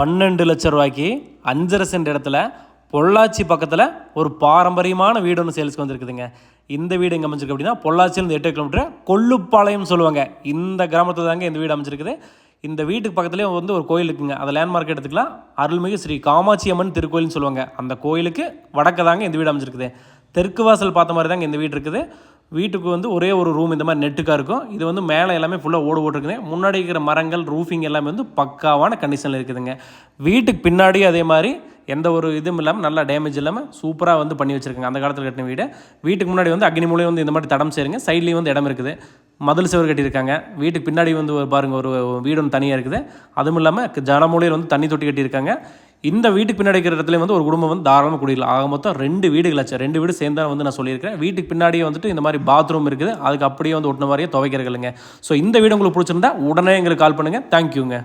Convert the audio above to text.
12 லட்சம் ரூபாய்க்கு 5.5 சென்ட் இடத்துல பொள்ளாச்சி பக்கத்தில் ஒரு பாரம்பரியமான வீடு ஒன்று சேல்ஸ்க்கு வந்துருக்குதுங்க. இந்த வீடு எங்கே அமைஞ்சிருக்கு அப்படின்னா பொள்ளாச்சியிலேருந்து 8 கிலோமீட்டர் கொள்ளுப்பாளையம் சொல்லுவாங்க. இந்த கிராமத்தில் தாங்க இந்த வீடு அமைஞ்சிருக்குது. இந்த வீட்டுக்கு பக்கத்துலேயே வந்து ஒரு கோயில் இருக்குங்க. அதை லேண்ட்மார்க் எடுத்துக்கலாம். அருள்மிகு ஸ்ரீ காமாட்சி அம்மன் திருக்கோயில்னு சொல்லுவாங்க. அந்த கோயிலுக்கு வடக்க தாங்க இந்த வீடு அமைஞ்சிருக்குது. தெற்கு வாசல் பார்த்த மாதிரி தாங்க இந்த வீடு இருக்குது. வீட்டுக்கு வந்து ஒரே ஒரு ரூம் இந்த மாதிரி நெட்டுக்காக இருக்கும். இது வந்து மேலே எல்லாமே ஃபுல்லாக ஓடு போட்டுருக்குங்க. முன்னாடி இருக்கிற மரங்கள் ரூஃபிங் எல்லாமே வந்து பக்காவான கண்டிஷனில் இருக்குதுங்க. வீட்டுக்கு பின்னாடி அதே மாதிரி எந்த ஒரு இதுவும் இல்லாமல் நல்லா டேமேஜ் இல்லாமல் சூப்பராக வந்து பண்ணி வச்சுருக்காங்க. அந்த காலத்தில் கட்டின வீடு. வீட்டுக்கு முன்னாடி வந்து அக்னி மூலையும் வந்து இந்த மாதிரி தடம் சேருங்க. சைட்லேயும் வந்து இடம் இருக்குது. மதில் சுவர் கட்டியிருக்காங்க. வீட்டுக்கு பின்னாடி வந்து பாருங்கள் ஒரு வீடு ஒன்று தனியாக இருக்குது. அதுவும் இல்லாமல் ஜனமூலையில் வந்து தண்ணி தொட்டி கட்டியிருக்காங்க. இந்த வீட்டுக்கு பின்னாடி இருக்கிற இடத்துல வந்து ஒரு குடும்பம் வந்து தாராளமாக குடிக்கலாம். ஆக மொத்தம் 2 வீடுகளாச்சு. 2 வீடு சேர்ந்தா வந்து நான் சொல்லியிருக்கிறேன். வீட்டுக்கு பின்னாடியே வந்துட்டு இந்த மாதிரி பாத்ரூம் இருக்குது. அதுக்கு அப்படியே வந்து ஒட்டின மாதிரியே துவைக்கிறதுங்க. ஸோ இந்த வீடு உங்களுக்கு பிடிச்சிருந்தா உடனே எங்களுக்கு கால் பண்ணுங்கள். தேங்க்யூங்க.